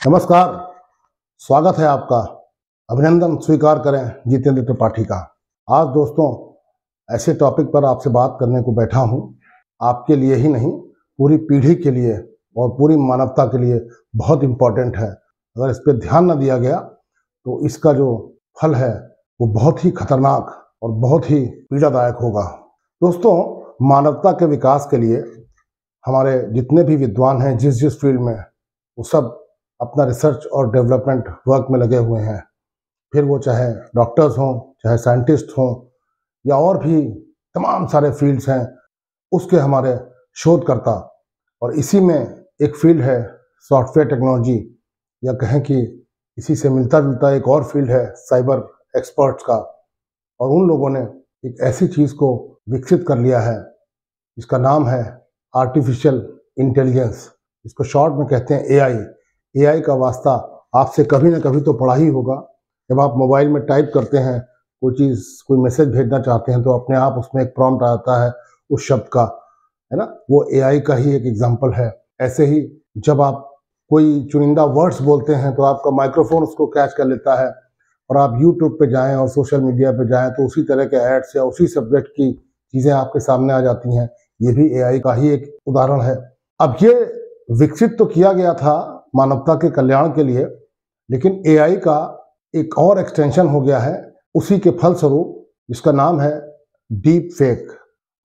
नमस्कार, स्वागत है आपका। अभिनंदन स्वीकार करें जितेंद्र त्रिपाठी का। आज दोस्तों ऐसे टॉपिक पर आपसे बात करने को बैठा हूं, आपके लिए ही नहीं पूरी पीढ़ी के लिए और पूरी मानवता के लिए बहुत इम्पोर्टेंट है। अगर इस पर ध्यान न दिया गया तो इसका जो फल है वो बहुत ही खतरनाक और बहुत ही पीड़ादायक होगा। दोस्तों, मानवता के विकास के लिए हमारे जितने भी विद्वान हैं जिस फील्ड में, वो सब अपना रिसर्च और डेवलपमेंट वर्क में लगे हुए हैं। फिर वो चाहे डॉक्टर्स हों, चाहे साइंटिस्ट हों, या और भी तमाम सारे फील्ड्स हैं, उसके हमारे शोधकर्ता। और इसी में एक फील्ड है सॉफ्टवेयर टेक्नोलॉजी, या कहें कि इसी से मिलता जुलता एक और फील्ड है साइबर एक्सपर्ट्स का। और उन लोगों ने एक ऐसी चीज़ को विकसित कर लिया है जिसका नाम है आर्टिफिशियल इंटेलिजेंस। इसको शॉर्ट में कहते हैं एआई। एआई का वास्ता आपसे कभी ना कभी तो पढ़ा ही होगा। जब आप मोबाइल में टाइप करते हैं कोई चीज़, कोई मैसेज भेजना चाहते हैं, तो अपने आप उसमें एक प्रॉम्प्ट आता है उस शब्द का, है ना। वो एआई का ही एक एग्जांपल है। ऐसे ही जब आप कोई चुनिंदा वर्ड्स बोलते हैं तो आपका माइक्रोफोन उसको कैच कर लेता है, और आप यूट्यूब पे जाएं और सोशल मीडिया पे जाएं तो उसी तरह के एड्स या उसी सब्जेक्ट की चीज़ें आपके सामने आ जाती हैं। ये भी एआई का ही एक उदाहरण है। अब ये विकसित तो किया गया था मानवता के कल्याण के लिए, लेकिन एआई का एक और एक्सटेंशन हो गया है उसी के फलस्वरूप, जिसका नाम है डीप फेक।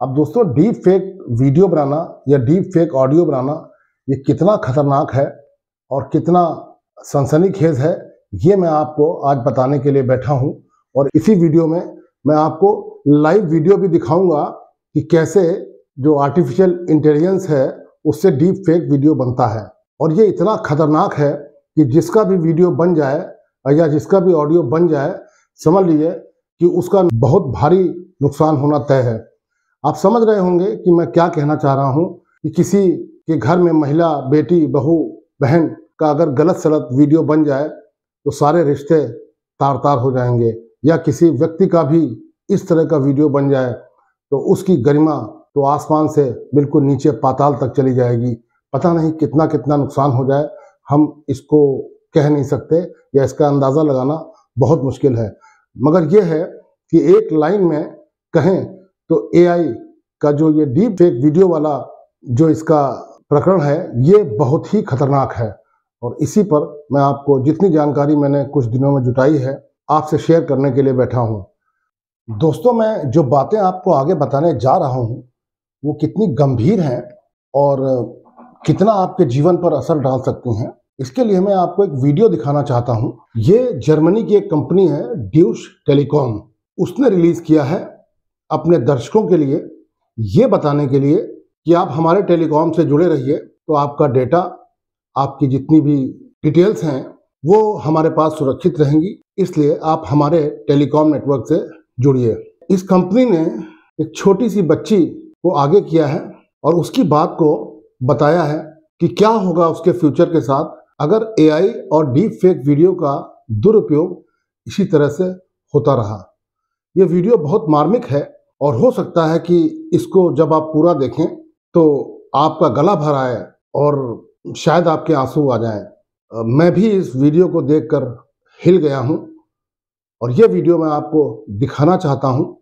अब दोस्तों, डीप फेक वीडियो बनाना या डीप फेक ऑडियो बनाना ये कितना खतरनाक है और कितना सनसनीखेज है, ये मैं आपको आज बताने के लिए बैठा हूं। और इसी वीडियो में मैं आपको लाइव वीडियो भी दिखाऊंगा कि कैसे जो आर्टिफिशियल इंटेलिजेंस है उससे डीप फेक वीडियो बनता है। और ये इतना खतरनाक है कि जिसका भी वीडियो बन जाए या जिसका भी ऑडियो बन जाए, समझ लीजिए कि उसका बहुत भारी नुकसान होना तय है। आप समझ रहे होंगे कि मैं क्या कहना चाह रहा हूँ कि किसी के घर में महिला, बेटी, बहू, बहन का अगर गलत सलत वीडियो बन जाए तो सारे रिश्ते तार तार हो जाएंगे। या किसी व्यक्ति का भी इस तरह का वीडियो बन जाए तो उसकी गरिमा तो आसमान से बिल्कुल नीचे पाताल तक चली जाएगी। पता नहीं कितना कितना नुकसान हो जाए, हम इसको कह नहीं सकते या इसका अंदाज़ा लगाना बहुत मुश्किल है। मगर यह है कि एक लाइन में कहें तो एआई का जो ये डीप फेक वीडियो वाला जो इसका प्रकरण है, ये बहुत ही खतरनाक है। और इसी पर मैं आपको जितनी जानकारी मैंने कुछ दिनों में जुटाई है आपसे शेयर करने के लिए बैठा हूँ। दोस्तों, मैं जो बातें आपको आगे बताने जा रहा हूँ वो कितनी गंभीर हैं और कितना आपके जीवन पर असर डाल सकती हैं, इसके लिए मैं आपको एक वीडियो दिखाना चाहता हूं। ये जर्मनी की एक कंपनी है ड्यूश टेलीकॉम। उसने रिलीज किया है अपने दर्शकों के लिए ये बताने के लिए कि आप हमारे टेलीकॉम से जुड़े रहिए तो आपका डेटा, आपकी जितनी भी डिटेल्स हैं वो हमारे पास सुरक्षित रहेंगी, इसलिए आप हमारे टेलीकॉम नेटवर्क से जुड़िए। इस कंपनी ने एक छोटी सी बच्ची को आगे किया है और उसकी बात को बताया है कि क्या होगा उसके फ्यूचर के साथ अगर एआई और डीप फेक वीडियो का दुरुपयोग इसी तरह से होता रहा। यह वीडियो बहुत मार्मिक है और हो सकता है कि इसको जब आप पूरा देखें तो आपका गला भर आए और शायद आपके आंसू आ जाएं। मैं भी इस वीडियो को देखकर हिल गया हूं और यह वीडियो मैं आपको दिखाना चाहता हूं।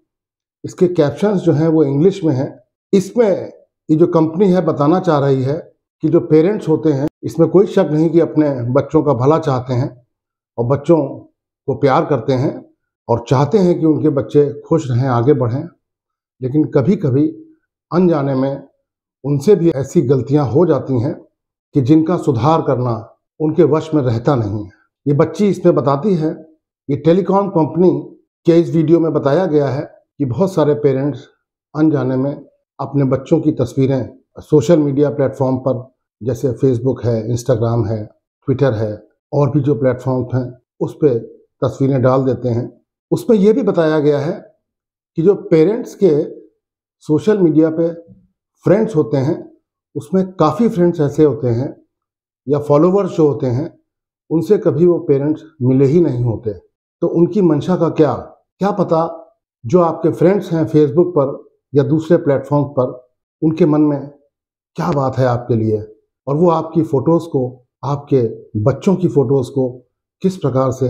इसके कैप्शंस जो हैं वो इंग्लिश में हैं। इसमें ये जो कंपनी है बताना चाह रही है कि जो पेरेंट्स होते हैं, इसमें कोई शक नहीं कि अपने बच्चों का भला चाहते हैं और बच्चों को प्यार करते हैं और चाहते हैं कि उनके बच्चे खुश रहें, आगे बढ़ें। लेकिन कभी कभी अनजाने में उनसे भी ऐसी गलतियां हो जाती हैं कि जिनका सुधार करना उनके वश में रहता नहीं है। ये बच्ची इसमें बताती है, ये टेलीकॉम कंपनी के इस वीडियो में बताया गया है कि बहुत सारे पेरेंट्स अनजाने में अपने बच्चों की तस्वीरें सोशल मीडिया प्लेटफॉर्म पर, जैसे फेसबुक है, इंस्टाग्राम है, ट्विटर है, और भी जो प्लेटफॉर्म्स हैं उस पर तस्वीरें डाल देते हैं। उसमें यह भी बताया गया है कि जो पेरेंट्स के सोशल मीडिया पे फ्रेंड्स होते हैं उसमें काफ़ी फ्रेंड्स ऐसे होते हैं या फॉलोवर्स जो होते हैं उनसे कभी वो पेरेंट्स मिले ही नहीं होते। तो उनकी मंशा का क्या पता जो आपके फ्रेंड्स हैं फेसबुक पर या दूसरे प्लेटफॉर्म पर, उनके मन में क्या बात है आपके लिए, और वो आपकी फ़ोटोज़ को आपके बच्चों की फोटोज़ को किस प्रकार से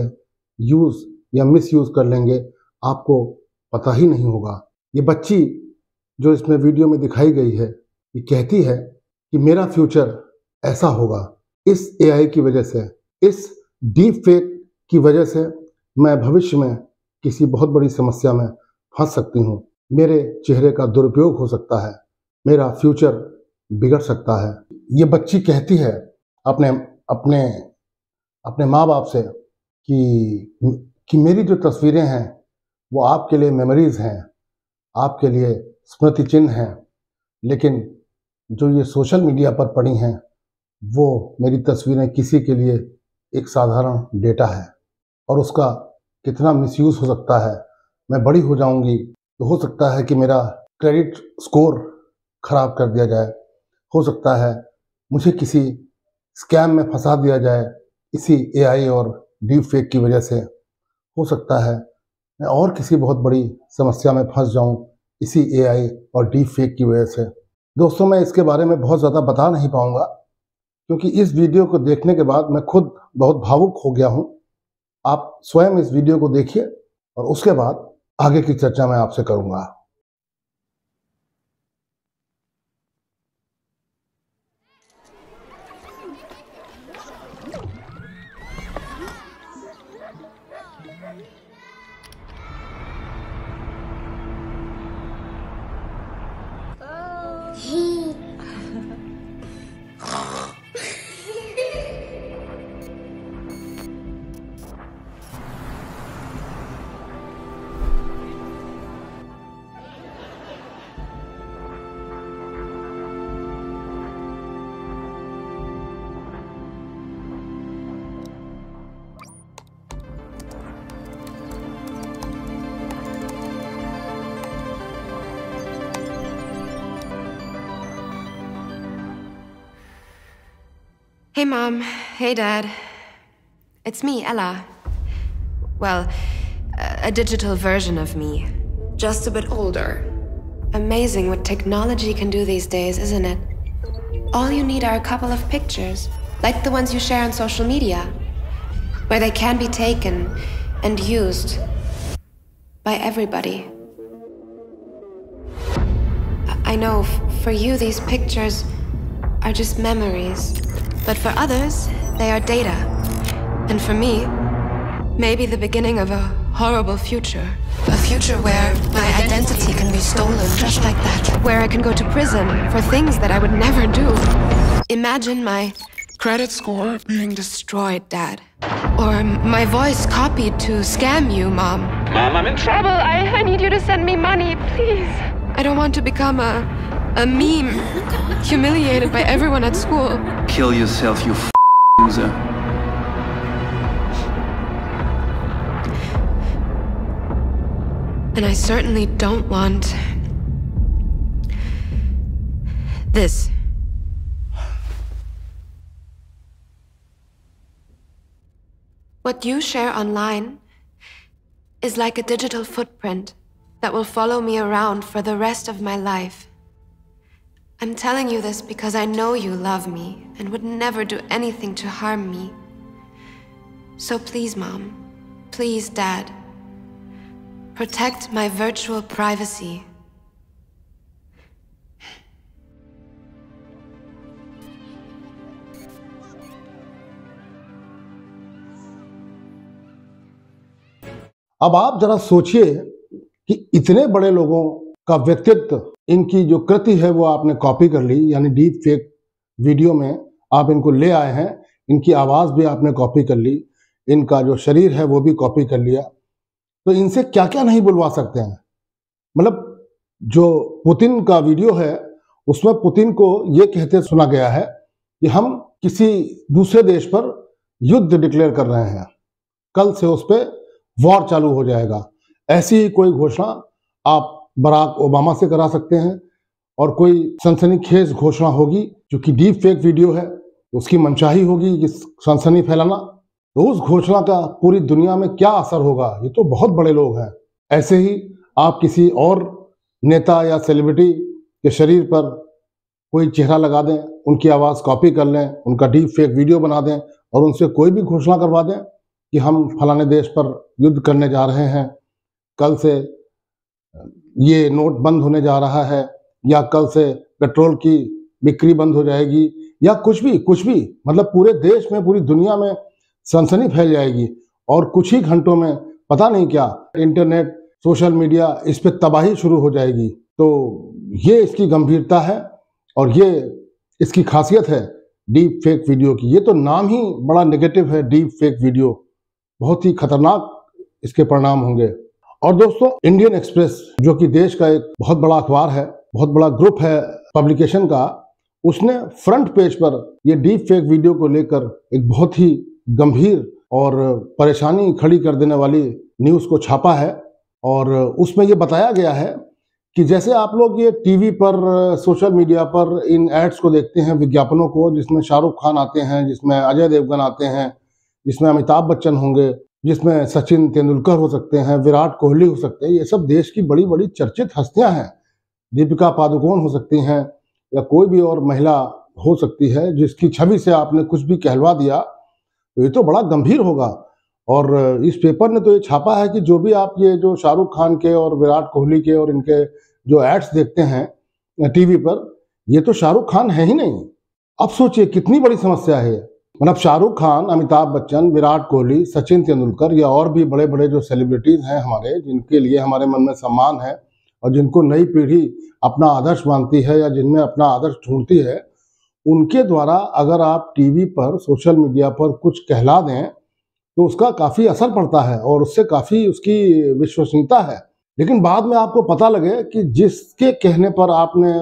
यूज़ या मिसयूज़ कर लेंगे आपको पता ही नहीं होगा। ये बच्ची जो इसमें वीडियो में दिखाई गई है, ये कहती है कि मेरा फ्यूचर ऐसा होगा, इस एआई की वजह से, इस डीप फेक की वजह से मैं भविष्य में किसी बहुत बड़ी समस्या में फंस सकती हूँ, मेरे चेहरे का दुरुपयोग हो सकता है, मेरा फ्यूचर बिगड़ सकता है। ये बच्ची कहती है अपने अपने अपने माँ बाप से कि मेरी जो तस्वीरें हैं वो आपके लिए मेमोरीज हैं, आपके लिए स्मृति चिन्ह हैं, लेकिन जो ये सोशल मीडिया पर पड़ी हैं वो मेरी तस्वीरें किसी के लिए एक साधारण डेटा है और उसका कितना मिसयूज़ हो सकता है। मैं बड़ी हो जाऊंगी तो हो सकता है कि मेरा क्रेडिट स्कोर खराब कर दिया जाए, हो सकता है मुझे किसी स्कैम में फंसा दिया जाए इसी एआई और डीप फेक की वजह से, हो सकता है मैं और किसी बहुत बड़ी समस्या में फंस जाऊं इसी एआई और डीप फेक की वजह से। दोस्तों, मैं इसके बारे में बहुत ज़्यादा बता नहीं पाऊंगा क्योंकि इस वीडियो को देखने के बाद मैं खुद बहुत भावुक हो गया हूं। आप स्वयं इस वीडियो को देखिए और उसके बाद आगे की चर्चा मैं आपसे करूंगा। Hey Mom, hey Dad. It's me, Ella. Well, a digital version of me. Just a bit older. Amazing what technology can do these days, isn't it? All you need are a couple of pictures, like the ones you share on social media, where they can be taken and used by everybody. I know, for you these pictures are just memories. But for others, they are data. And for me, maybe the beginning of a horrible future. A future where my identity can be stolen just like that. Where I can go to prison for things that I would never do. Imagine my credit score being destroyed, Dad. Or my voice copied to scam you, Mom. Mom, I'm in trouble. I need you to send me money, please. I don't want to become a meme, humiliated by everyone at school. Kill yourself, you loser. And I certainly don't want this. What you share online is like a digital footprint that will follow me around for the rest of my life. I'm telling you this because I know you love me and would never do anything to harm me. So please, Mom, please, Dad, protect my virtual privacy. अब आप जरा सोचिए कि इतने बड़े लोगों का व्यक्तित्व, इनकी जो कृति है वो आपने कॉपी कर ली, यानी डीप फेक वीडियो में आप इनको ले आए हैं, इनकी आवाज़ भी आपने कॉपी कर ली, इनका जो शरीर है वो भी कॉपी कर लिया, तो इनसे क्या क्या नहीं बुलवा सकते हैं। मतलब जो पुतिन का वीडियो है उसमें पुतिन को ये कहते सुना गया है कि हम किसी दूसरे देश पर युद्ध डिक्लेयर कर रहे हैं, कल से उस पर वॉर चालू हो जाएगा। ऐसी ही कोई घोषणा आप बराक ओबामा से करा सकते हैं और कोई सनसनीखेज घोषणा होगी जो कि डीप फेक वीडियो है, उसकी मनचाही होगी कि सनसनी फैलाना, तो उस घोषणा का पूरी दुनिया में क्या असर होगा। ये तो बहुत बड़े लोग हैं। ऐसे ही आप किसी और नेता या सेलिब्रिटी के शरीर पर कोई चेहरा लगा दें, उनकी आवाज़ कॉपी कर लें, उनका डीप फेक वीडियो बना दें और उनसे कोई भी घोषणा करवा दें कि हम फलाने देश पर युद्ध करने जा रहे हैं, कल से ये नोट बंद होने जा रहा है, या कल से पेट्रोल की बिक्री बंद हो जाएगी, या कुछ भी मतलब पूरे देश में, पूरी दुनिया में सनसनी फैल जाएगी और कुछ ही घंटों में पता नहीं क्या इंटरनेट, सोशल मीडिया, इस पे तबाही शुरू हो जाएगी। तो ये इसकी गंभीरता है और ये इसकी खासियत है डीप फेक वीडियो की। ये तो नाम ही बड़ा नेगेटिव है, डीप फेक वीडियो, बहुत ही खतरनाक इसके परिणाम होंगे। और दोस्तों, इंडियन एक्सप्रेस जो कि देश का एक बहुत बड़ा अखबार है, बहुत बड़ा ग्रुप है पब्लिकेशन का, उसने फ्रंट पेज पर ये डीप फेक वीडियो को लेकर एक बहुत ही गंभीर और परेशानी खड़ी कर देने वाली न्यूज़ को छापा है। और उसमें ये बताया गया है कि जैसे आप लोग ये टीवी पर, सोशल मीडिया पर इन एड्स को देखते हैं, विज्ञापनों को, जिसमें शाहरुख खान आते हैं, जिसमें अजय देवगन आते हैं, जिसमें अमिताभ बच्चन होंगे, जिसमें सचिन तेंदुलकर हो सकते हैं, विराट कोहली हो सकते हैं, ये सब देश की बड़ी बड़ी चर्चित हस्तियां हैं। दीपिका पादुकोण हो सकती हैं या कोई भी और महिला हो सकती है, जिसकी छवि से आपने कुछ भी कहलवा दिया तो ये तो बड़ा गंभीर होगा। और इस पेपर ने तो ये छापा है कि जो भी आप ये जो शाहरुख खान के और विराट कोहली के और इनके जो एड्स देखते हैं टीवी पर, ये तो शाहरुख खान है ही नहीं। अब सोचिए कितनी बड़ी समस्या है। मतलब शाहरुख खान, अमिताभ बच्चन, विराट कोहली, सचिन तेंदुलकर या और भी बड़े बड़े जो सेलिब्रिटीज हैं हमारे, जिनके लिए हमारे मन में सम्मान है और जिनको नई पीढ़ी अपना आदर्श मानती है या जिनमें अपना आदर्श ढूंढती है, उनके द्वारा अगर आप टीवी पर, सोशल मीडिया पर कुछ कहला दें तो उसका काफ़ी असर पड़ता है और उससे काफ़ी उसकी विश्वसनीयता है। लेकिन बाद में आपको पता लगे कि जिसके कहने पर आपने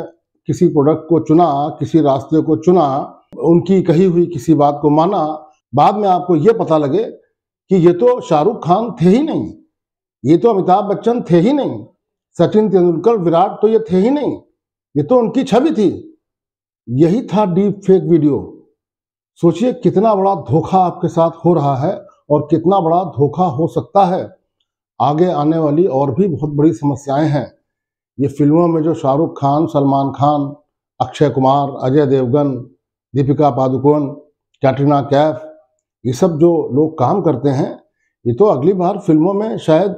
किसी प्रोडक्ट को चुना, किसी रास्ते को चुना, उनकी कही हुई किसी बात को माना, बाद में आपको ये पता लगे कि ये तो शाहरुख खान थे ही नहीं, ये तो अमिताभ बच्चन थे ही नहीं, सचिन तेंदुलकर, विराट तो ये थे ही नहीं, ये तो उनकी छवि थी। यही था डीप फेक वीडियो। सोचिए कितना बड़ा धोखा आपके साथ हो रहा है और कितना बड़ा धोखा हो सकता है। आगे आने वाली और भी बहुत बड़ी समस्याएं हैं। ये फिल्मों में जो शाहरुख खान, सलमान खान, अक्षय कुमार, अजय देवगन, दीपिका पादुकोण, कैटरीना कैफ, ये सब जो लोग काम करते हैं, ये तो अगली बार फिल्मों में शायद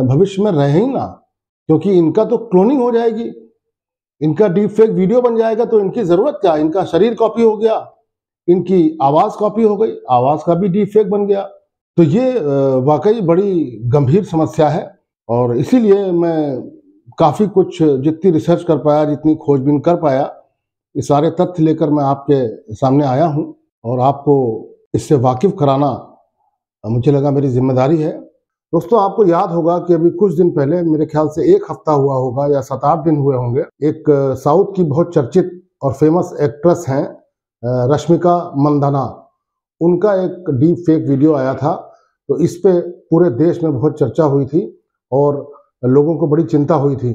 भविष्य में रहे ही ना, क्योंकि इनका तो क्लोनिंग हो जाएगी, इनका डीप फेक वीडियो बन जाएगा। तो इनकी जरूरत क्या, इनका शरीर कॉपी हो गया, इनकी आवाज़ कॉपी हो गई, आवाज़ का भी डीप फेक बन गया। तो ये वाकई बड़ी गंभीर समस्या है और इसीलिए मैं काफ़ी कुछ जितनी रिसर्च कर पाया, जितनी खोजबीन कर पाया, ये सारे तथ्य लेकर मैं आपके सामने आया हूँ और आपको इससे वाकिफ कराना मुझे लगा मेरी जिम्मेदारी है। दोस्तों, आपको याद होगा कि अभी कुछ दिन पहले, मेरे ख्याल से 1 हफ्ता हुआ होगा या 7-8 दिन हुए होंगे, एक साउथ की बहुत चर्चित और फेमस एक्ट्रेस हैं रश्मिका मंदाना, उनका एक डीप फेक वीडियो आया था। तो इस पे पूरे देश में बहुत चर्चा हुई थी और लोगों को बड़ी चिंता हुई थी।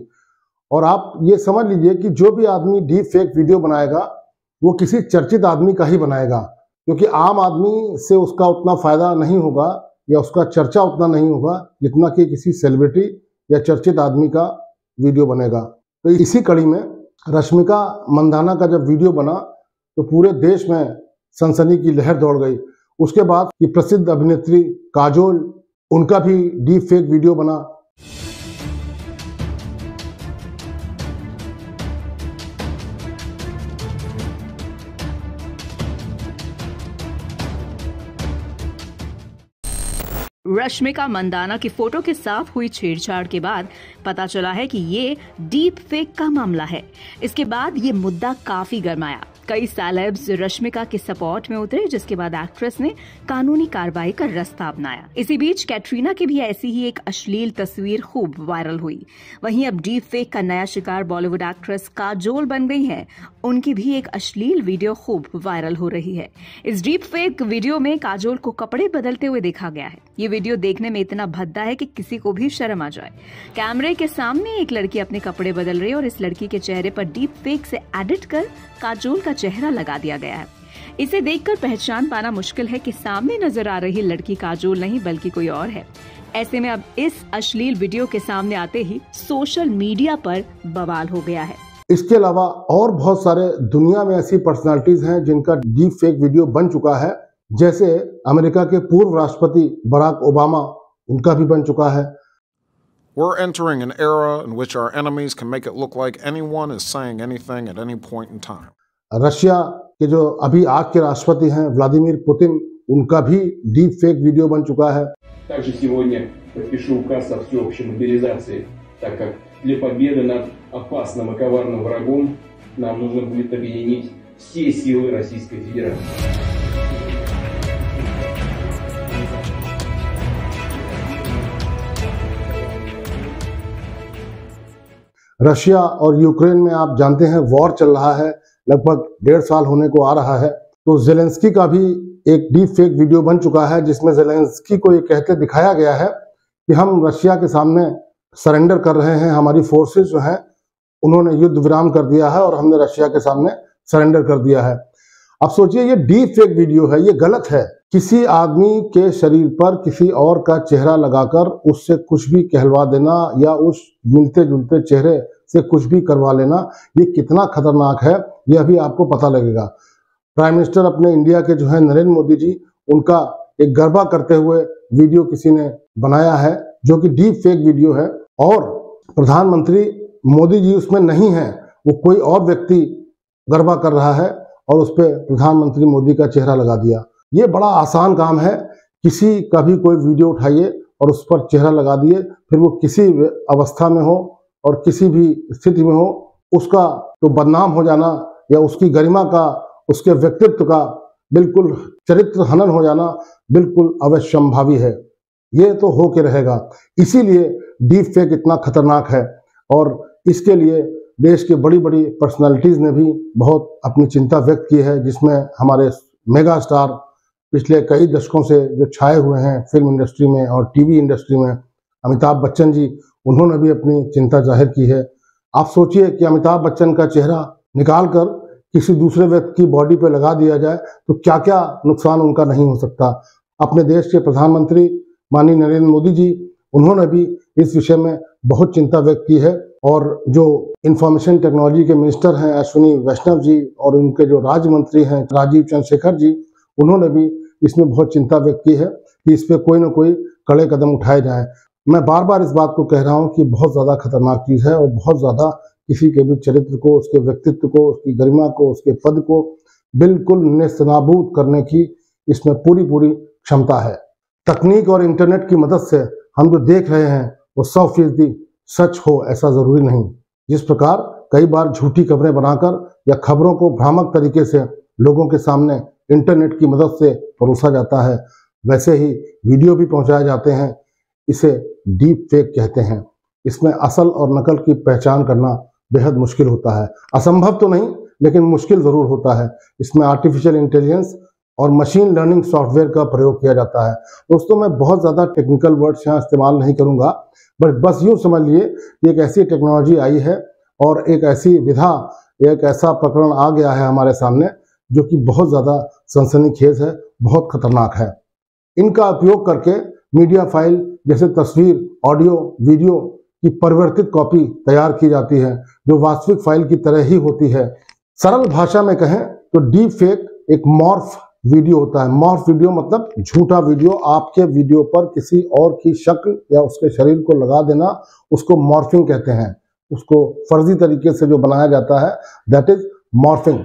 और आप ये समझ लीजिए कि जो भी आदमी डीप फेक वीडियो बनाएगा वो किसी चर्चित आदमी का ही बनाएगा, क्योंकि आम आदमी से उसका उतना फायदा नहीं होगा या उसका चर्चा उतना नहीं होगा जितना कि किसी सेलिब्रिटी या चर्चित आदमी का वीडियो बनेगा। तो इसी कड़ी में रश्मिका मंदाना का जब वीडियो बना तो पूरे देश में सनसनी की लहर दौड़ गई। उसके बाद ये प्रसिद्ध अभिनेत्री काजोल, उनका भी डीप फेक वीडियो बना। रश्मिका मंदाना की फोटो के साथ हुई छेड़छाड़ के बाद पता चला है कि ये डीप फेक का मामला है। इसके बाद ये मुद्दा काफी गरमाया। कई सेलेब्स रश्मिका के सपोर्ट में उतरे, जिसके बाद एक्ट्रेस ने कानूनी कार्रवाई का रास्ता अपनाया। इसी बीच कैटरीना की भी ऐसी ही एक अश्लील तस्वीर खूब वायरल हुई। वहीं अब डीप फेक का नया शिकार बॉलीवुड एक्ट्रेस काजोल बन गई है। उनकी भी एक अश्लील वीडियो खूब वायरल हो रही है। इस डीप फेक वीडियो में काजोल को कपड़े बदलते हुए देखा गया है। ये वीडियो देखने में इतना भद्दा है कि किसी को भी शर्म आ जाए। कैमरे के सामने एक लड़की अपने कपड़े बदल रही है और इस लड़की के चेहरे पर डीप फेक से एडिट कर काजोल का चेहरा लगा दिया गया है। इसे देखकर पहचान पाना मुश्किल है कि सामने नजर आ रही लड़की काजोल नहीं बल्कि कोई और है। ऐसे में अब इस अश्लील वीडियो के सामने आते ही सोशल मीडिया पर बवाल हो गया है। इसके अलावा और बहुत सारे दुनिया में ऐसी पर्सनालिटीज हैं जिनका डीप फेक वीडियो बन चुका है, जैसे अमेरिका के पूर्व राष्ट्रपति बराक ओबामा, उनका भी बन चुका है। We're entering an era in which our enemies can make it look like anyone is saying anything at any point in time. Russia के जो अभी आज के राष्ट्रपति हैं व्लादिमीर पुतिन, उनका भी डीप फेक वीडियो बन चुका है। Также сегодня подпишу указ о всеобщей мобилизации, так как для победы над опасным и коварным врагом нам нужно будет объединить все силы Российской Федерации. रशिया और यूक्रेन में आप जानते हैं वॉर चल रहा है, लगभग 1.5 साल होने को आ रहा है। तो जेलेंस्की का भी एक डीप फेक वीडियो बन चुका है जिसमें जेलेंस्की को ये कहते दिखाया गया है कि हम रशिया के सामने सरेंडर कर रहे हैं, हमारी फोर्सेस जो हैं उन्होंने युद्ध विराम कर दिया है और हमने रशिया के सामने सरेंडर कर दिया है। अब सोचिए ये डीप फेक वीडियो है, ये गलत है। किसी आदमी के शरीर पर किसी और का चेहरा लगाकर उससे कुछ भी कहलवा देना या उस मिलते जुलते चेहरे से कुछ भी करवा लेना, ये कितना खतरनाक है ये अभी आपको पता लगेगा। प्राइम मिनिस्टर अपने इंडिया के जो है नरेंद्र मोदी जी, उनका एक गरबा करते हुए वीडियो किसी ने बनाया है जो कि डीप फेक वीडियो है और प्रधानमंत्री मोदी जी उसमें नहीं है, वो कोई और व्यक्ति गरबा कर रहा है और उस पर प्रधानमंत्री मोदी का चेहरा लगा दिया। ये बड़ा आसान काम है, किसी का भी कोई वीडियो उठाइए और उस पर चेहरा लगा दिए, फिर वो किसी अवस्था में हो और किसी भी स्थिति में हो, उसका तो बदनाम हो जाना या उसकी गरिमा का, उसके व्यक्तित्व का बिल्कुल चरित्र हनन हो जाना बिल्कुल अवश्यंभावी है। ये तो हो के रहेगा। इसीलिए डीप फेक इतना खतरनाक है और इसके लिए देश के बड़ी बड़ी पर्सनालिटीज ने भी बहुत अपनी चिंता व्यक्त की है, जिसमें हमारे मेगा स्टार पिछले कई दशकों से जो छाए हुए हैं फिल्म इंडस्ट्री में और टीवी इंडस्ट्री में, अमिताभ बच्चन जी, उन्होंने भी अपनी चिंता जाहिर की है। आप सोचिए कि अमिताभ बच्चन का चेहरा निकालकर किसी दूसरे व्यक्ति की बॉडी पे लगा दिया जाए तो क्या क्या नुकसान उनका नहीं हो सकता। अपने देश के प्रधानमंत्री माननीय नरेंद्र मोदी जी, उन्होंने भी इस विषय में बहुत चिंता व्यक्त की है और जो इंफॉर्मेशन टेक्नोलॉजी के मिनिस्टर हैं अश्विनी वैष्णव जी और उनके जो राज्य मंत्री हैं राजीव चंद्रशेखर जी, उन्होंने भी इसमें बहुत चिंता व्यक्त की है कि इस पर कोई ना कोई कड़े कदम उठाए जाएं। मैं बार बार इस बात को कह रहा हूं कि बहुत ज़्यादा खतरनाक चीज़ है और बहुत ज़्यादा किसी के भी चरित्र को, उसके व्यक्तित्व को, उसकी गरिमा को, उसके पद को बिल्कुल नेस्तनाबूद करने की इसमें पूरी पूरी क्षमता है। तकनीक और इंटरनेट की मदद से हम जो देख रहे हैं वो 100% सच हो ऐसा ज़रूरी नहीं। जिस प्रकार कई बार झूठी खबरें बनाकर या खबरों को भ्रामक तरीके से लोगों के सामने इंटरनेट की मदद से परोसा जाता है, वैसे ही वीडियो भी पहुंचाए जाते हैं। इसे डीप फेक कहते हैं। इसमें असल और नकल की पहचान करना बेहद मुश्किल होता है। असंभव तो नहीं, लेकिन मुश्किल ज़रूर होता है। इसमें आर्टिफिशियल इंटेलिजेंस और मशीन लर्निंग सॉफ्टवेयर का प्रयोग किया जाता है। दोस्तों, मैं बहुत ज़्यादा टेक्निकल वर्ड्स यहाँ इस्तेमाल नहीं करूँगा, बट बस यूँ समझ लिए कि एक ऐसी टेक्नोलॉजी आई है और एक ऐसी विधा, एक ऐसा प्रकरण आ गया है हमारे सामने जो कि बहुत ज़्यादा सनसनीखेज है, बहुत खतरनाक है। इनका उपयोग करके मीडिया फाइल जैसे तस्वीर, ऑडियो, वीडियो की परिवर्तित कॉपी तैयार की जाती है जो वास्तविक फाइल की तरह ही होती है। सरल भाषा में कहें तो डीप फेक एक मॉर्फ वीडियो होता है। मॉर्फ वीडियो मतलब झूठा वीडियो, आपके वीडियो पर किसी और की शक्ल या उसके शरीर को लगा देना, उसको मॉर्फिंग कहते हैं। उसको फर्जी तरीके से जो बनाया जाता है दैट इज मॉर्फिंग।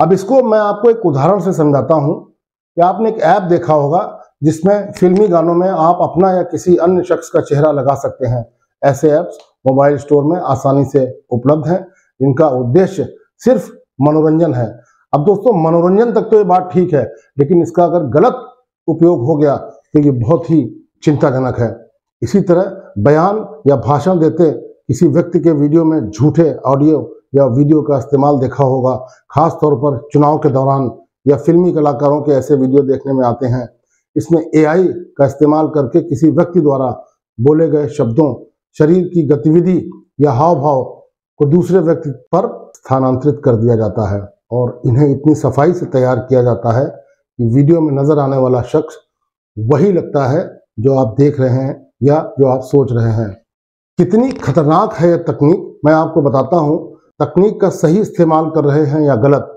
अब इसको मैं आपको एक उदाहरण से समझाता हूं कि आपने एक ऐप देखा होगा जिसमें फिल्मी गानों में आप अपना या किसी अन्य शख्स का चेहरा लगा सकते हैं। ऐसे ऐप्स मोबाइल स्टोर में आसानी से उपलब्ध हैं, जिनका उद्देश्य सिर्फ मनोरंजन है। अब दोस्तों, मनोरंजन तक तो ये बात ठीक है, लेकिन इसका अगर गलत उपयोग हो गया तो ये बहुत ही चिंताजनक है। इसी तरह बयान या भाषण देते किसी व्यक्ति के वीडियो में झूठे ऑडियो या वीडियो का इस्तेमाल देखा होगा, खास तौर पर चुनाव के दौरान या फिल्मी कलाकारों के ऐसे वीडियो देखने में आते हैं। इसमें AI का इस्तेमाल करके किसी व्यक्ति द्वारा बोले गए शब्दों, शरीर की गतिविधि या हाव भाव को दूसरे व्यक्ति पर स्थानांतरित कर दिया जाता है और इन्हें इतनी सफाई से तैयार किया जाता है कि वीडियो में नजर आने वाला शख्स वही लगता है जो आप देख रहे हैं या जो आप सोच रहे हैं। कितनी खतरनाक है यह तकनीक मैं आपको बताता हूं, तकनीक का सही इस्तेमाल कर रहे हैं या गलत,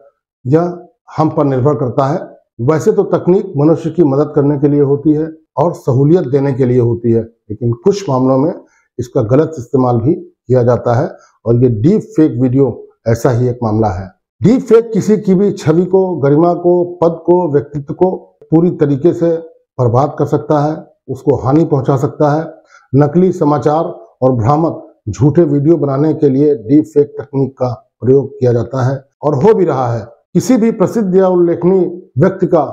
यह हम पर निर्भर करता है। वैसे तो तकनीक मनुष्य की मदद करने के लिए होती है और सहूलियत देने के लिए होती है, लेकिन कुछ मामलों में इसका गलत इस्तेमाल भी किया जाता है और ये डीप फेक वीडियो ऐसा ही एक मामला है। डीप फेक किसी की भी छवि को, गरिमा को, पद को, व्यक्तित्व को पूरी तरीके से बर्बाद कर सकता है, उसको हानि पहुंचा सकता है। नकली समाचार और भ्रामक झूठे वीडियो बनाने के लिए डीप फेक तकनीक का प्रयोग किया जाता है और हो भी रहा है। किसी भी प्रसिद्ध या उल्लेखनीय व्यक्ति का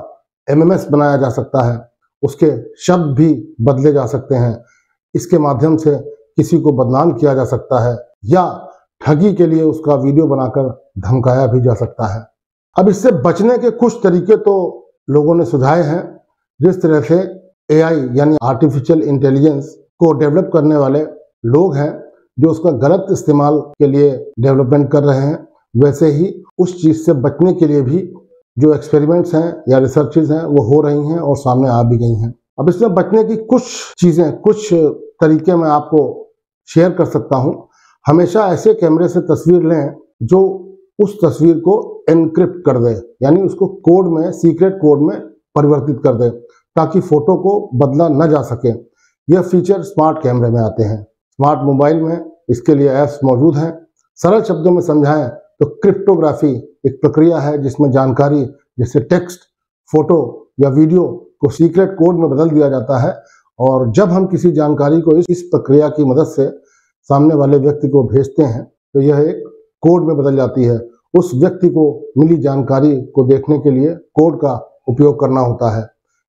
एमएमएस बनाया जा सकता है, उसके शब्द भी बदले जा सकते हैं, इसके माध्यम से किसी को बदनाम किया जा सकता है या ठगी के लिए उसका वीडियो बनाकर धमकाया भी जा सकता है। अब इससे बचने के कुछ तरीके तो लोगों ने सुझाए हैं। जिस तरह से एआई यानी आर्टिफिशियल इंटेलिजेंस को डेवलप करने वाले लोग हैं जो उसका गलत इस्तेमाल के लिए डेवलपमेंट कर रहे हैं, वैसे ही उस चीज से बचने के लिए भी जो एक्सपेरिमेंट्स हैं या रिसर्चेज हैं वो हो रही हैं और सामने आ भी गई हैं। अब इसमें बचने की कुछ चीजें, कुछ तरीके मैं आपको शेयर कर सकता हूं। हमेशा ऐसे कैमरे से तस्वीर लें जो उस तस्वीर को एनक्रिप्ट कर दे, यानी उसको कोड में, सीक्रेट कोड में परिवर्तित कर दे ताकि फोटो को बदला न जा सके। यह फीचर स्मार्ट कैमरे में आते हैं। स्मार्ट मोबाइल में इसके लिए ऐप्स मौजूद हैं। सरल शब्दों में समझाएं तो क्रिप्टोग्राफी एक प्रक्रिया है जिसमें जानकारी जैसे टेक्स्ट, फोटो या वीडियो को सीक्रेट कोड में बदल दिया जाता है और जब हम किसी जानकारी को इस प्रक्रिया की मदद से सामने वाले व्यक्ति को भेजते हैं तो यह एक कोड में बदल जाती है। उस व्यक्ति को मिली जानकारी को देखने के लिए कोड का उपयोग करना होता है,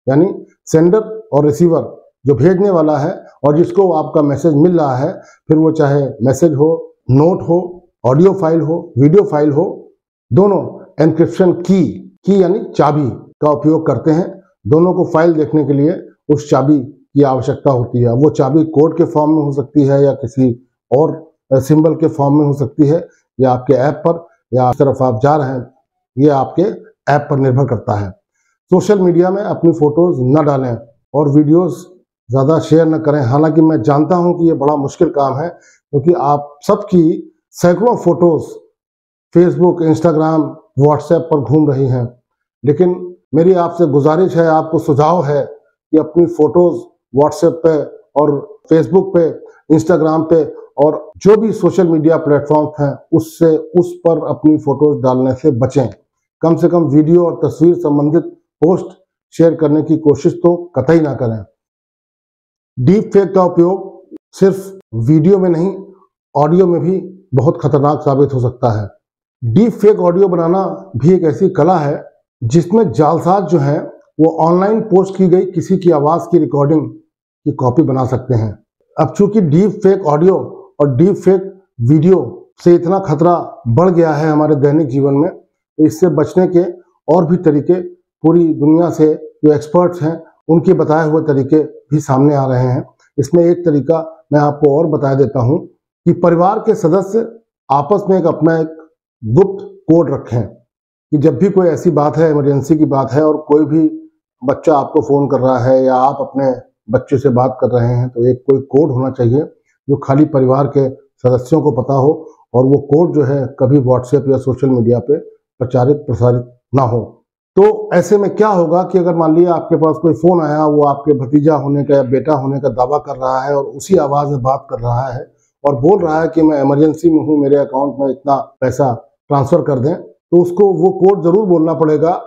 यानी सेंडर और रिसीवर जो भेजने वाला है और जिसको आपका मैसेज मिल रहा है, फिर वो चाहे मैसेज हो, नोट हो, ऑडियो फाइल हो, वीडियो फाइल हो, दोनों एन्क्रिप्शन की यानी चाबी का उपयोग करते हैं। दोनों को फाइल देखने के लिए उस चाबी की आवश्यकता होती है। वो चाबी कोड के फॉर्म में हो सकती है या किसी और सिंबल के फॉर्म में हो सकती है, या आपके ऐप पर या इस तरफ आप जा रहे हैं, ये आपके ऐप पर निर्भर करता है। सोशल मीडिया में अपनी फोटोज न डालें और वीडियोस ज़्यादा शेयर न करें। हालांकि मैं जानता हूं कि ये बड़ा मुश्किल काम है क्योंकि आप सबकी सैकड़ों फोटोज फेसबुक, इंस्टाग्राम, व्हाट्सएप पर घूम रही हैं, लेकिन मेरी आपसे गुजारिश है, आपको सुझाव है कि अपनी फोटोज व्हाट्सएप पे और फेसबुक पे, इंस्टाग्राम पे और जो भी सोशल मीडिया प्लेटफॉर्म हैं उससे उस पर अपनी फोटोज डालने से बचें। कम से कम वीडियो और तस्वीर संबंधित पोस्ट शेयर करने की कोशिश तो कतई ना करें। डीप फेक का उपयोग सिर्फ वीडियो में नहीं, ऑडियो में भी बहुत खतरनाक साबित हो सकता है। डीप फेक ऑडियो बनाना भी एक ऐसी कला है जिसमें जालसाज जो हैं वो ऑनलाइन पोस्ट की गई किसी की आवाज़ की रिकॉर्डिंग की कॉपी बना सकते हैं। अब चूंकि डीप फेक ऑडियो और डीप फेक वीडियो से इतना खतरा बढ़ गया है हमारे दैनिक जीवन में, तो इससे बचने के और भी तरीके पूरी दुनिया से जो एक्सपर्ट्स हैं उनके बताए हुए तरीके भी सामने आ रहे हैं। इसमें एक तरीका मैं आपको और बता देता हूं कि परिवार के सदस्य आपस में अपना एक गुप्त कोड रखें कि जब भी कोई ऐसी बात है, इमरजेंसी की बात है और कोई भी बच्चा आपको फ़ोन कर रहा है या आप अपने बच्चे से बात कर रहे हैं, तो एक कोई कोड होना चाहिए जो खाली परिवार के सदस्यों को पता हो और वो कोड जो है कभी व्हाट्सएप या सोशल मीडिया पे प्रचारित प्रसारित ना हो। तो ऐसे में क्या होगा कि अगर मान लिया आपके पास कोई फ़ोन आया, वो आपके भतीजा होने का या बेटा होने का दावा कर रहा है और उसी आवाज़ में बात कर रहा है और बोल रहा है कि मैं इमरजेंसी में हूँ, मेरे अकाउंट में इतना पैसा ट्रांसफ़र कर दें, तो उसको वो कोड ज़रूर बोलना पड़ेगा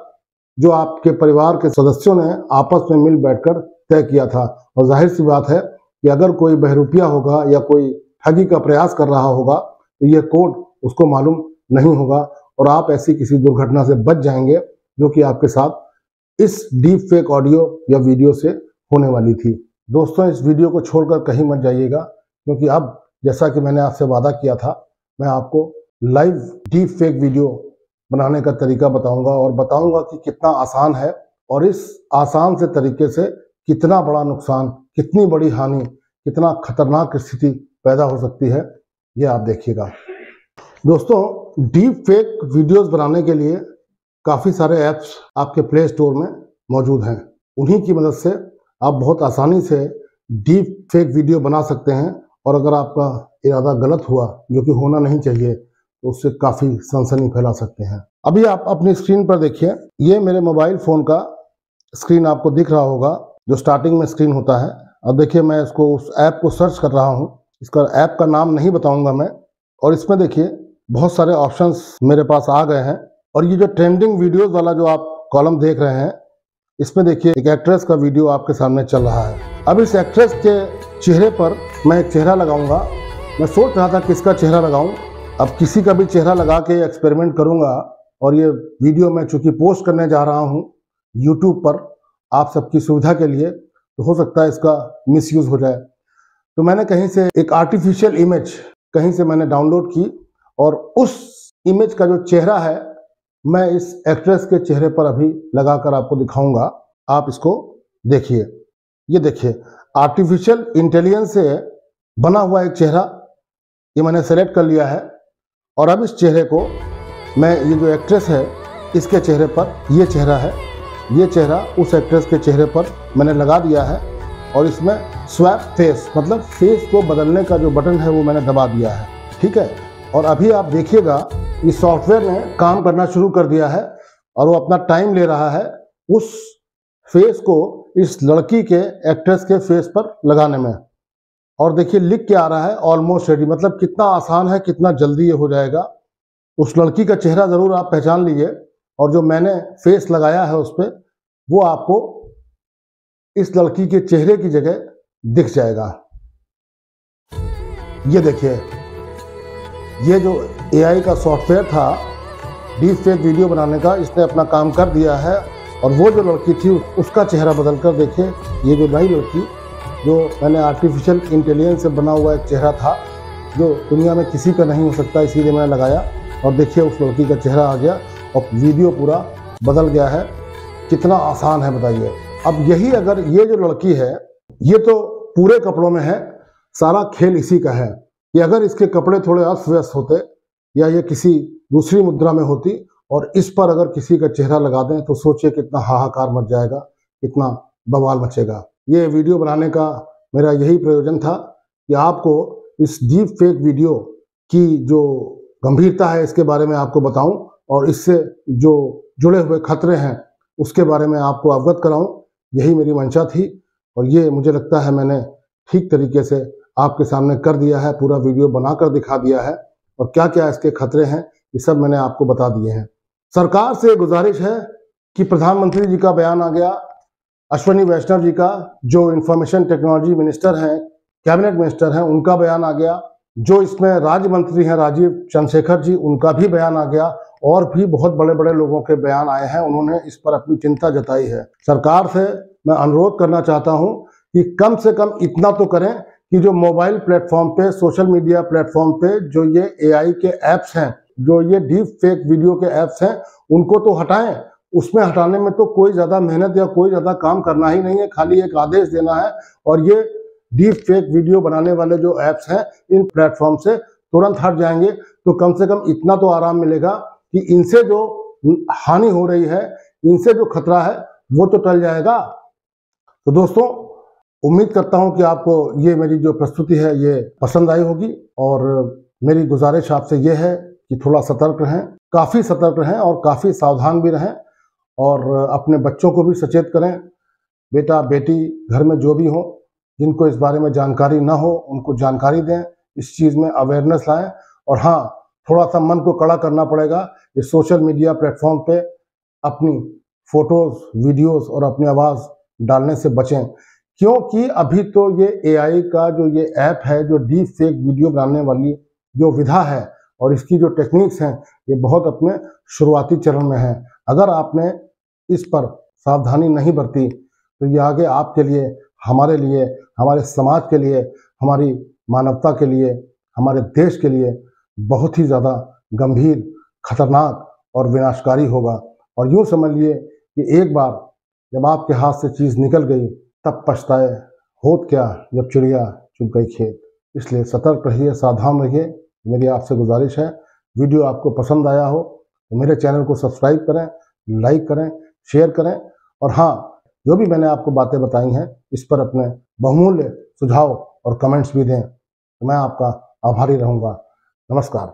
जो आपके परिवार के सदस्यों ने आपस में मिल बैठकर तय किया था। और जाहिर सी बात है कि अगर कोई बहरूपिया होगा या कोई ठगी का प्रयास कर रहा होगा तो यह कोड उसको मालूम नहीं होगा और आप ऐसी किसी दुर्घटना से बच जाएंगे जो कि आपके साथ इस डीप फेक ऑडियो या वीडियो से होने वाली थी। दोस्तों, इस वीडियो को छोड़कर कहीं मत जाइएगा क्योंकि अब जैसा कि मैंने आपसे वादा किया था, मैं आपको लाइव डीप फेक वीडियो बनाने का तरीका बताऊंगा और बताऊंगा कि कितना आसान है और इस आसान से तरीके से कितना बड़ा नुकसान, कितनी बड़ी हानि, कितना खतरनाक स्थिति पैदा हो सकती है, ये आप देखिएगा। दोस्तों, डीप फेक वीडियोस बनाने के लिए काफ़ी सारे ऐप्स आपके प्ले स्टोर में मौजूद हैं। उन्हीं की मदद से आप बहुत आसानी से डीप फेक वीडियो बना सकते हैं और अगर आपका इरादा गलत हुआ, जो कि होना नहीं चाहिए, तो उससे काफ़ी सनसनी फैला सकते हैं। अभी आप अपनी स्क्रीन पर देखिए, ये मेरे मोबाइल फ़ोन का स्क्रीन आपको दिख रहा होगा, जो स्टार्टिंग में स्क्रीन होता है। अब देखिए मैं इसको उस ऐप को सर्च कर रहा हूँ, इसका ऐप का नाम नहीं बताऊँगा मैं। और इसमें देखिए बहुत सारे ऑप्शंस मेरे पास आ गए हैं। और ये जो ट्रेंडिंग वीडियोज़ वाला जो आप कॉलम देख रहे हैं, इसमें देखिए एक एक्ट्रेस का वीडियो आपके सामने चल रहा है। अब इस एक्ट्रेस के चेहरे पर मैं एक चेहरा लगाऊंगा। मैं सोच रहा था किसका चेहरा लगाऊं। अब किसी का भी चेहरा लगा के एक्सपेरिमेंट करूंगा। और ये वीडियो मैं चूंकि पोस्ट करने जा रहा हूं यूट्यूब पर आप सबकी सुविधा के लिए, तो हो सकता है इसका मिसयूज़ हो जाए। तो मैंने कहीं से एक आर्टिफिशियल इमेज कहीं से मैंने डाउनलोड की और उस इमेज का जो चेहरा है मैं इस एक्ट्रेस के चेहरे पर अभी लगाकर आपको दिखाऊंगा। आप इसको देखिए, ये देखिए आर्टिफिशियल इंटेलिजेंस से बना हुआ एक चेहरा ये मैंने सेलेक्ट कर लिया है। और अब इस चेहरे को मैं, ये जो एक्ट्रेस है इसके चेहरे पर ये चेहरा है, ये चेहरा उस एक्ट्रेस के चेहरे पर मैंने लगा दिया है। और इसमें स्वैप फेस, मतलब फेस को बदलने का जो बटन है वो मैंने दबा दिया है, ठीक है। और अभी आप देखिएगा इस सॉफ्टवेयर ने काम करना शुरू कर दिया है और वो अपना टाइम ले रहा है उस फेस को इस लड़की के एक्ट्रेस के फेस पर लगाने में। और देखिए लिख के आ रहा है ऑलमोस्ट रेडी, मतलब कितना आसान है, कितना जल्दी ये हो जाएगा। उस लड़की का चेहरा ज़रूर आप पहचान लीजिए और जो मैंने फेस लगाया है उस पर वो आपको इस लड़की के चेहरे की जगह दिख जाएगा। ये देखिए, ये जो AI का सॉफ्टवेयर था डीप फेक वीडियो बनाने का, इसने अपना काम कर दिया है। और वो जो लड़की थी उसका चेहरा बदल कर देखिए, ये जो नई लड़की, जो मैंने आर्टिफिशियल इंटेलिजेंस से बना हुआ एक चेहरा था जो दुनिया में किसी का नहीं हो सकता, इसीलिए मैंने लगाया। और देखिए उस लड़की का चेहरा आ गया और वीडियो पूरा बदल गया है। कितना आसान है बताइए। अब यही अगर ये जो लड़की है, ये तो पूरे कपड़ों में है, सारा खेल इसी का है कि अगर इसके कपड़े थोड़े अस्त व्यस्त होते या ये किसी दूसरी मुद्रा में होती और इस पर अगर किसी का चेहरा लगा दें तो सोचिए कितना हाहाकार मच जाएगा, कितना बवाल मचेगा। ये वीडियो बनाने का मेरा यही प्रयोजन था कि आपको इस डीप फेक वीडियो की जो गंभीरता है इसके बारे में आपको बताऊं और इससे जो जुड़े हुए खतरे हैं उसके बारे में आपको अवगत कराऊं। यही मेरी मंशा थी और ये मुझे लगता है मैंने ठीक तरीके से आपके सामने कर दिया है, पूरा वीडियो बनाकर दिखा दिया है। और क्या क्या इसके खतरे हैं ये सब मैंने आपको बता दिए हैं। सरकार से गुजारिश है कि प्रधानमंत्री जी का बयान आ गया, अश्विनी वैष्णव जी का जो इंफॉर्मेशन टेक्नोलॉजी मिनिस्टर हैं, कैबिनेट मिनिस्टर हैं, उनका बयान आ गया, जो इसमें राज्य मंत्री हैं राजीव चंद्रशेखर जी, उनका भी बयान आ गया। और भी बहुत बड़े बड़े लोगों के बयान आए हैं, उन्होंने इस पर अपनी चिंता जताई है। सरकार से मैं अनुरोध करना चाहता हूं कि कम से कम इतना तो करें कि जो मोबाइल प्लेटफॉर्म पे, सोशल मीडिया प्लेटफॉर्म पे जो ये AI के ऐप्स हैं, जो ये डीप फेक वीडियो के ऐप्स हैं, उनको तो हटाएं। उसमें हटाने में तो कोई ज़्यादा मेहनत या कोई ज़्यादा काम करना ही नहीं है, खाली एक आदेश देना है और ये डीप फेक वीडियो बनाने वाले जो ऐप्स हैं इन प्लेटफॉर्म से तुरंत हट जाएंगे। तो कम से कम इतना तो आराम मिलेगा कि इनसे जो हानि हो रही है, इनसे जो खतरा है वो तो टल जाएगा। तो दोस्तों, उम्मीद करता हूं कि आपको ये मेरी जो प्रस्तुति है ये पसंद आई होगी। और मेरी गुजारिश आपसे ये है कि थोड़ा सतर्क रहें, काफ़ी सतर्क रहें और काफ़ी सावधान भी रहें। और अपने बच्चों को भी सचेत करें, बेटा बेटी घर में जो भी हो, जिनको इस बारे में जानकारी ना हो उनको जानकारी दें, इस चीज़ में अवेयरनेस लाएं। और हाँ, थोड़ा सा मन को कड़ा करना पड़ेगा, इस सोशल मीडिया प्लेटफॉर्म पे अपनी फ़ोटोज़, वीडियोज़ और अपनी आवाज़ डालने से बचें। क्योंकि अभी तो ये AI का जो ये ऐप है, जो डीप फेक वीडियो बनाने वाली जो विधा है और इसकी जो टेक्निक्स हैं, ये बहुत अपने शुरुआती चरण में है। अगर आपने इस पर सावधानी नहीं बरती तो ये आगे आपके लिए, हमारे लिए, हमारे समाज के लिए, हमारी मानवता के लिए, हमारे देश के लिए बहुत ही ज़्यादा गंभीर, खतरनाक और विनाशकारी होगा। और यूँ समझ लिए कि एक बार जब आपके हाथ से चीज़ निकल गई तब पछताए होत क्या जब चिड़िया चुग गई खेत। इसलिए सतर्क रहिए, सावधान रहिए, मेरी आपसे गुजारिश है। वीडियो आपको पसंद आया हो तो मेरे चैनल को सब्सक्राइब करें, लाइक करें, शेयर करें। और हाँ, जो भी मैंने आपको बातें बताई हैं इस पर अपने बहुमूल्य सुझाव और कमेंट्स भी दें, तो मैं आपका आभारी रहूँगा। नमस्कार।